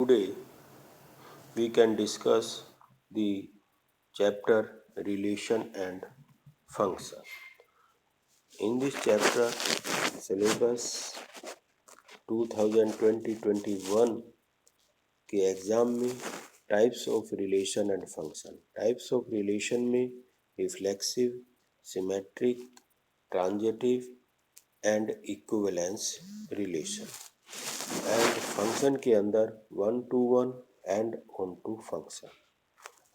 Today we can discuss the chapter relation and function. In this chapter, syllabus 2020-21 के exam में types of relation and function. Types of relation में reflexive, symmetric, transitive and equivalence relation, and function के अंदर one to one and onto function.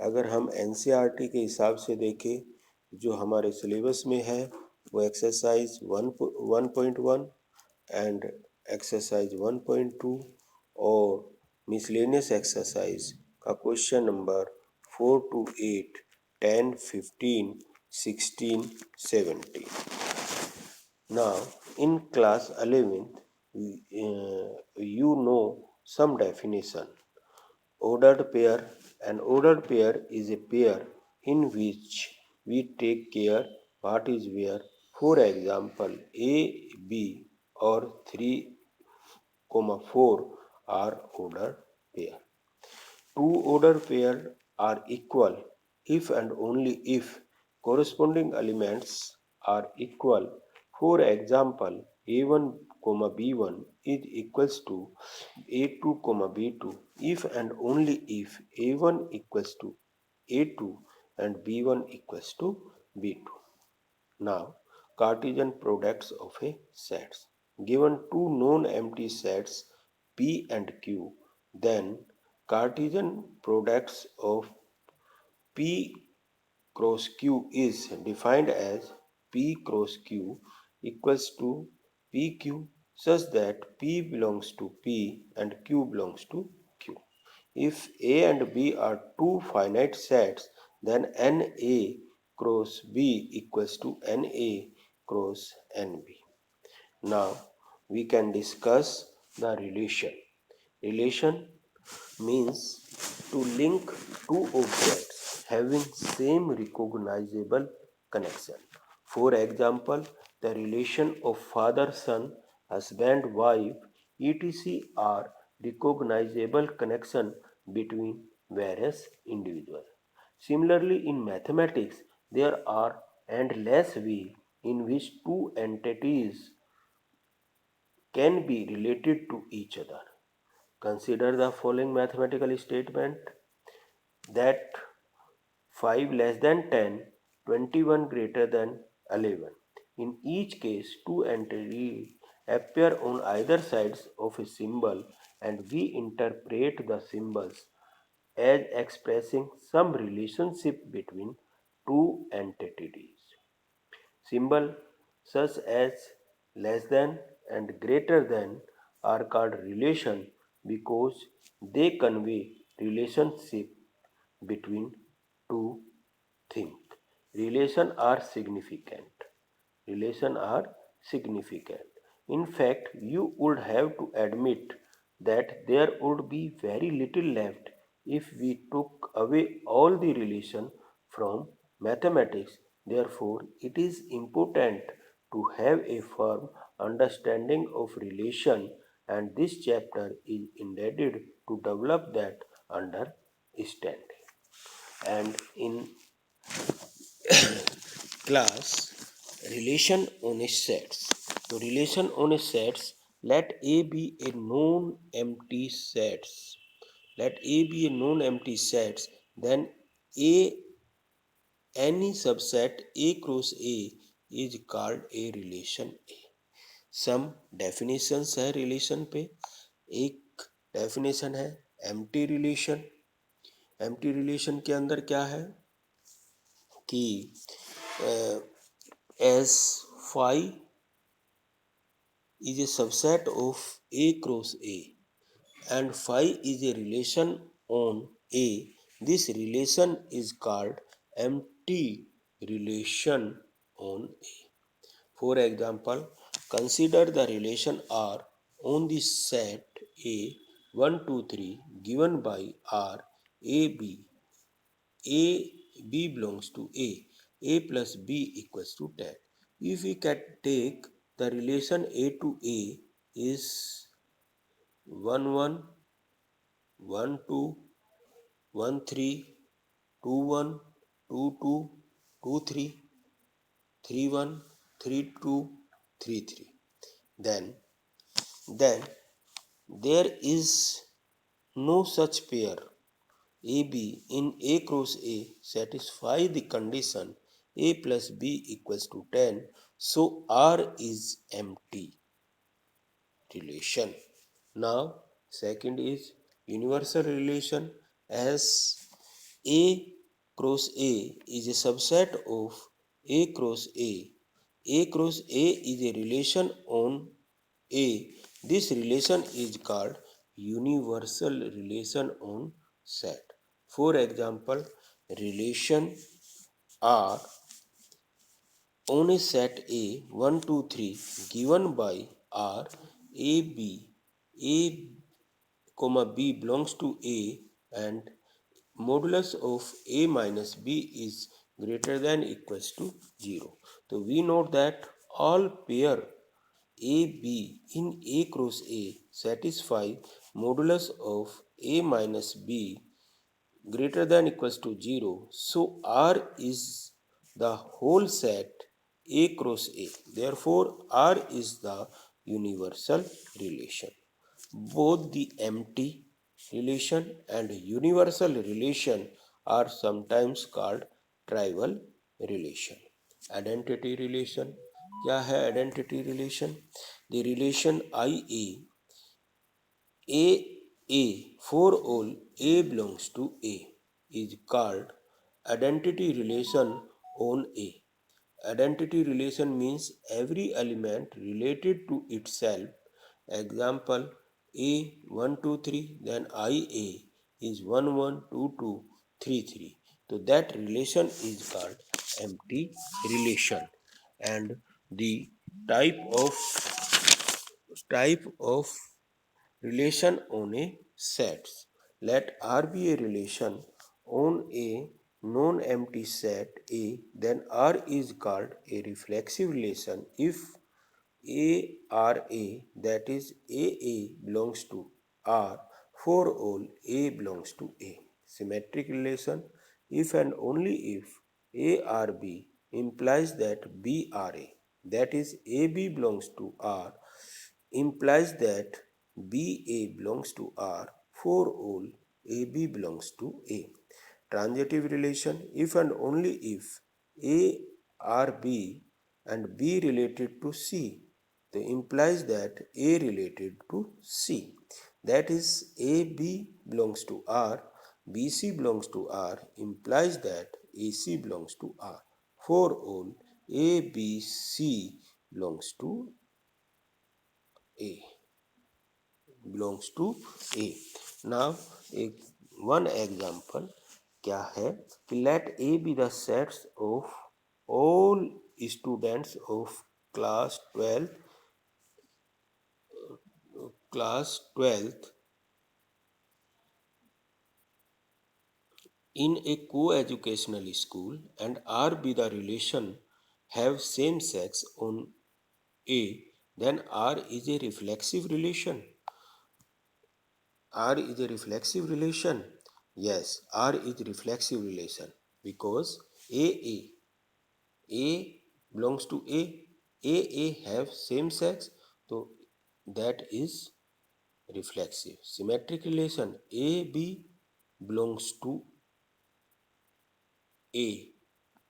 अगर हम NCERT के हिसाब से देखें, जो हमारे सिलेबस में है वो एक्सरसाइज 1.1 एंड एक्सरसाइज 1.2 और मिसलेनियस एक्सरसाइज का question number 4 to 8, 10, 15, 16, 17. Now, in class 11th, you know some definition. Ordered pair. An ordered pair is a pair in which we take care what is where. For example, A, B or 3, 4 are ordered pair. Two ordered pairs are equal if and only if corresponding elements are equal. For example, A1, B1 is equals to A2, B2 if and only if A1 equals to A2 and B1 equals to B2. Now, Cartesian products of a sets. Given two non-empty sets P and Q, then Cartesian products of P cross Q is defined as P cross Q equals to PQ, such that P belongs to P and Q belongs to Q. If A and B are two finite sets, then NA cross B equals to NA cross NB. Now we can discuss the relation. Relation means to link two objects having same recognizable connection. For example, the relation of father-son, husband-wife, etc. are recognizable connection between various individuals. Similarly, in mathematics, there are endless ways in which two entities can be related to each other. Consider the following mathematical statement that 5 less than 10, 21 greater than 11. In each case, two entities appear on either sides of a symbol, and we interpret the symbols as expressing some relationship between two entities. Symbols such as less than and greater than are called relation because they convey relationship between two things. Relation are significant. Relation are significant. In fact, you would have to admit that there would be very little left if we took away all the relation from mathematics. Therefore, it is important to have a firm understanding of relation, and this chapter is intended to develop that understanding. And in class, relation on a sets. So relation on a sets, let A be a known empty sets. Let A be a known empty sets, then A, any subset A cross A is called a relation A. Some definitions है relation पे. एक definition है empty relation. empty relation के अंदर क्या है कि as phi is a subset of A cross A and phi is a relation on A, this relation is called empty relation on A. For example, consider the relation R on the set A 1, 2, 3 given by R A B belongs to A plus B equals to 10. If we can take the relation A to A is 1, 1, 1 2, 1 3, 2 1, 2 2, 2 3, 3 1, 3 2, 3 3. Then there is no such pair AB in A cross A satisfy the condition A plus B equals to 10, so R is empty relation. Now second is universal relation. As A cross A is a subset of A cross A. A cross A is a relation on A. This relation is called universal relation on set. For example, relation R on a set A 1 2 3 given by R A B A comma B belongs to A and modulus of A minus B is greater than equals to 0. So we note that all pair A B in A cross A satisfy modulus of A minus B greater than equals to 0. So R is the whole set A cross A. Therefore R is the universal relation. Both the empty relation and universal relation are sometimes called trivial relation. Identity relation. क्या है identity relation? The relation IA for all A belongs to A is called identity relation on A. Identity relation means every element related to itself. Example A 1 2 3, then IA is 1 1 2 2 3 3. So that relation is called empty relation. And the type of relation on a sets. Let R be a relation on a non-empty set A, then R is called a reflexive relation if A R A, that is AA belongs to R for all A belongs to A. Symmetric relation. If and only if A R B implies that B R A, that is AB belongs to R, implies that BA belongs to R for all AB belongs to A. Transitive relation. If and only if A R B and B related to C, that implies that A related to C. That is AB belongs to R, BC belongs to R, implies that AC belongs to R. For all ABC belongs to A. belongs to A. Now one example क्या है कि let A be the sets of all students of class 12th in a co-educational school and R be the relation have same sex on A, then R is a reflexive relation. R is a reflexive relation. Yes, R is reflexive relation because A belongs to A have same sex, so that is reflexive. Symmetric relation. AB belongs to A.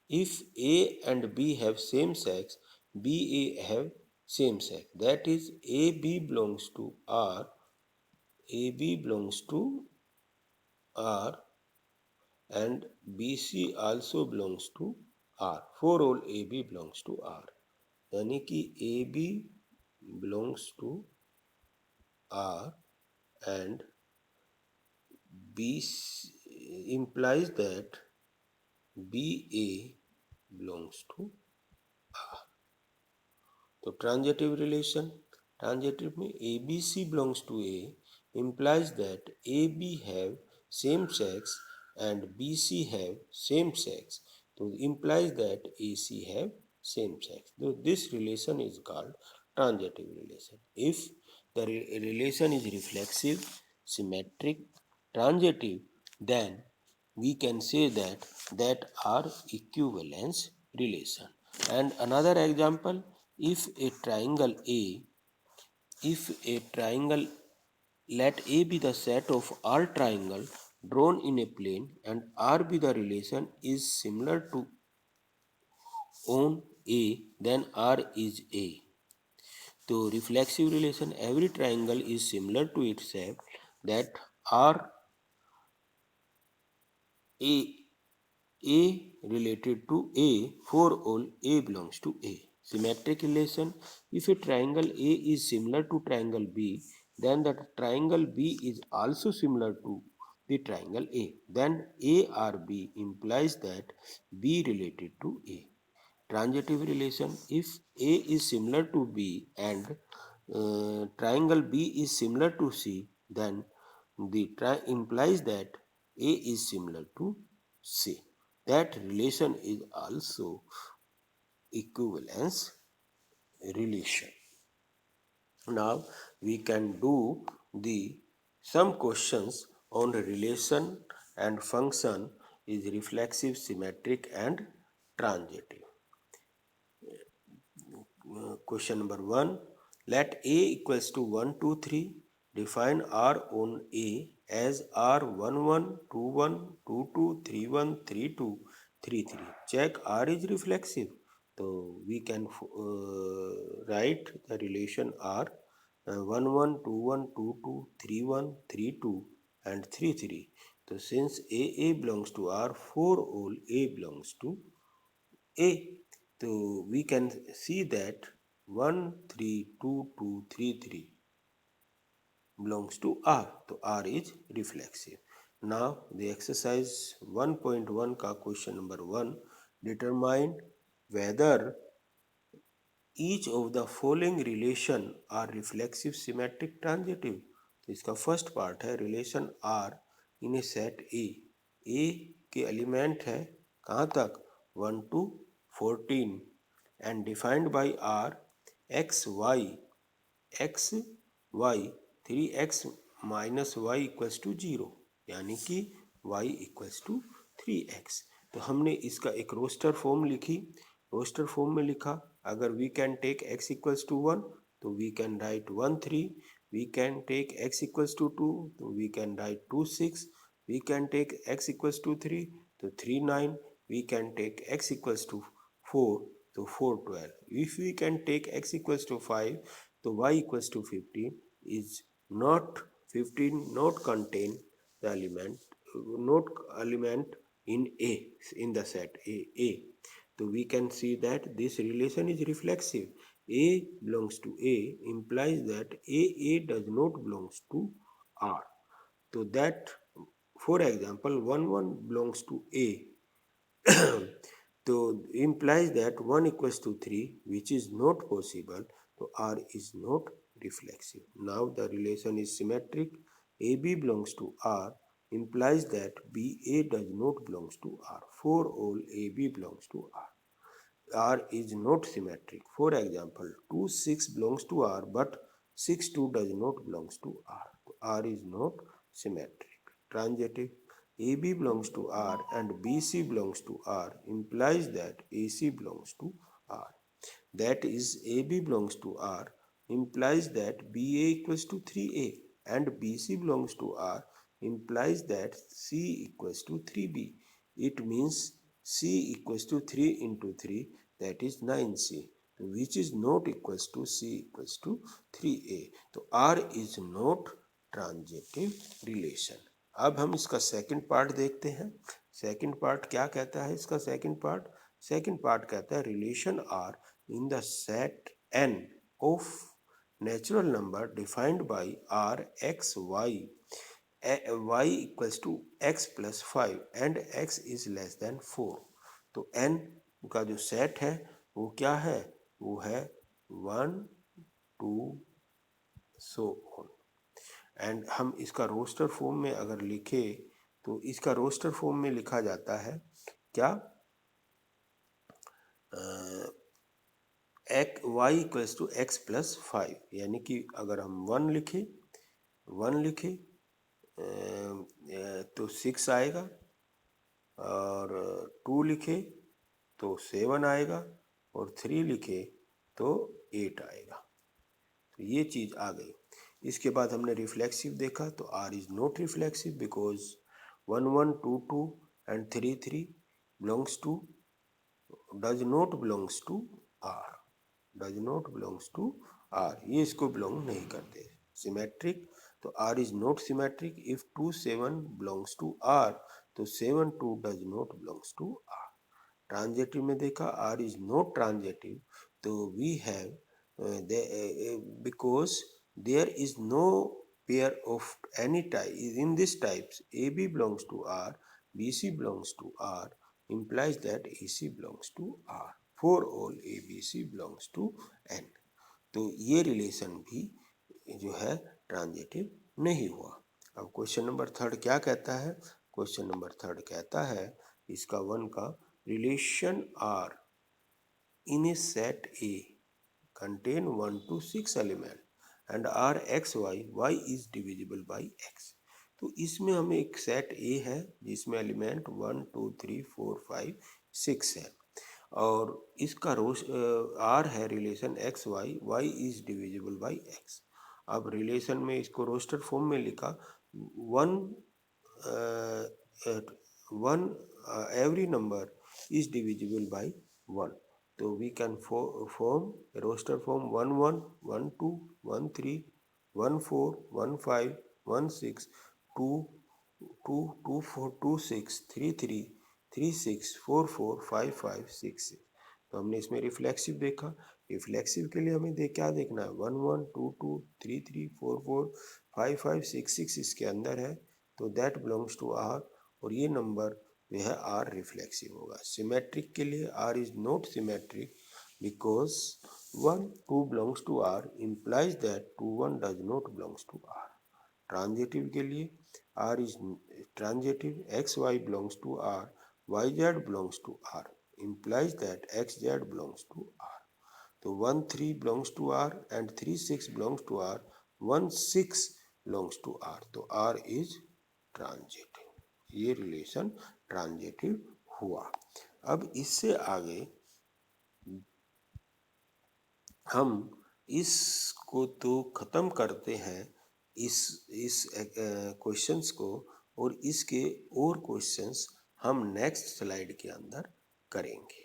If A and B have same sex, BA have same sex. That is AB belongs to R. AB belongs to R and BC also belongs to R. For all AB belongs to R. यानी कि AB belongs to R and BC implies that BA belongs to R. तो transitive relation. Transitive में ABC belongs to A implies that AB have same sex and BC have same sex. So implies that AC have same sex. So this relation is called transitive relation. If the relation is reflexive, symmetric, transitive, then we can say that are equivalence relation. And another example, if a triangle A, if a triangle, let A be the set of all triangles drawn in a plane and R be the relation is similar to on A, then R is A. So reflexive relation, every triangle is similar to itself, that R A related to A, for all A belongs to A. Symmetric relation, if a triangle A is similar to triangle B, then the triangle B is also similar to the triangle A. Then A or B implies that B related to A. Transitive relation, if A is similar to B and triangle B is similar to C, then the implies that A is similar to C. That relation is also equivalence relation. Now we can do the some questions on relation and function is reflexive, symmetric and transitive. Question number 1. Let A equals to 1, 2, 3. Define R on A as R 1, 1, 2, 1, 2, 2, 3, 1, 3, 2, 3, 3. Check R is reflexive. So we can write the relation R 1, 1, 2, 1, 2, 2, 3, 1, 3, 2 and 3, 3. So since A belongs to R, for all A belongs to A. So we can see that 1, 3, 2, 2, 3, 3 belongs to R. So R is reflexive. Now the exercise 1.1 का question number 1, determine whether each of the following relation are reflexive, symmetric, transitive. तो इसका first part है relation R in a set A के element है कहाँ तक 1 to 14 and defined by R x y 3x minus y equals to 0 यानी कि y equals to 3x. तो हमने इसका एक रोस्टर फॉर्म लिखी, रोस्टर फॉर्म में लिखा अगर we can take x equals to 1 तो we can write 1 3, we can take x equals to 2 तो we can write 2 6, we can take x equals to 3 तो 3 9, we can take x equals to 4 तो 4 12. If we can take x equals to 5 तो y equals to 15 is not 15 not contain the element in A, in the set A. So we can see that this relation is reflexive. A belongs to A implies that A does not belongs to R. So that, for example, 1 1 belongs to A. So implies that 1 equals to 3, which is not possible. So R is not reflexive. Now the relation is symmetric. AB belongs to R implies that BA does not belongs to R. For all AB belongs to R. R is not symmetric. For example, 2 6 belongs to R but 6 2 does not belongs to R. R is not symmetric. Transitive, AB belongs to R and BC belongs to R implies that AC belongs to R. That is AB belongs to R implies that BA equals to 3A and BC belongs to R implies that C equals to 3B. It means C equals to 3 into 3, that is 9C, which is not equals to C equals to 3A. तो R is not transitive relation. अब हम इसका second part देखते हैं. Second part क्या कहता है इसका सेकंड पार्ट? सेकंड पार्ट कहता है relation R in the set n of natural number defined by R x y equals to x plus 5 and x is less than 4. तो n का जो सेट है वो क्या है? वो है 1 2 so on. एंड हम इसका रोस्टर फॉर्म में अगर लिखे तो इसका रोस्टर फॉर्म में लिखा जाता है क्या? Y equals to x plus 5, यानी कि अगर हम 1 लिखे तो 6 आएगा, और 2 लिखे तो 7 आएगा, और 3 लिखे तो 8 आएगा। तो ये चीज़ आ गई। इसके बाद हमने रिफ्लेक्सिव देखा, तो R is not reflexive because 1 1 2 2 and 3 3 belongs to does not belongs to R, does not belongs to R, ये इसको बिलोंग नहीं करते। सिमेट्रिक, तो R is not symmetric if 2 7 belongs to R, तो 7 2 does not belongs to R. Transitive में देखा, R is not transitive, तो we have because there is no pair of any type in this types, AB belongs to R, BC belongs to R, implies that AC belongs to R, for all ABC belongs to N। तो ये relation भी जो है transitive नहीं हुआ। अब question number third क्या कहता है? क्वेश्चन नंबर थर्ड कहता है इसका 1 का, relation R in a set A contain 1 to 6 element and R x y, y is divisible by x। तो इसमें हमें एक सेट A है जिसमें एलिमेंट 1 2 3 4 5 6 है, और इसका R है relation x y, y is divisible by x. अब रिलेशन में इसको रोस्टर फॉर्म में लिखा, one one every number is divisible by 1। तो we can form roster form 1 1 1 2 1 3 1 4 1 5 1 6 2 2 2 4 2 6 3 3 3 6 4 4 5 5 6 6। तो हमने इसमें रिफ्लेक्सिव देखा। रिफ्लेक्सिव के लिए हमें क्या देखना है, 1 1 2 2 3 3 4 4 5 5 6 6 इसके अंदर है, तो दैट बिलोंग्स टू आर, और ये नंबर जो है आर रिफ्लेक्सिव होगा। सिमेट्रिक के लिए R is not symmetric because 1 2 belongs to R implies that 2 1 does not belongs to R। Transitive के लिए R is transitive, x y belongs to R, y z belongs to R, implies that x z belongs to R। तो 1 3 belongs to R and 3 6 belongs to R, 1 6 belongs to R, तो R is transitive। ये relation transitive हुआ। अब इससे आगे हम इसको तो खत्म करते हैं, इस क्वेश्चंस को, और इसके और क्वेश्चंस हम नेक्स्ट स्लाइड के अंदर करेंगे।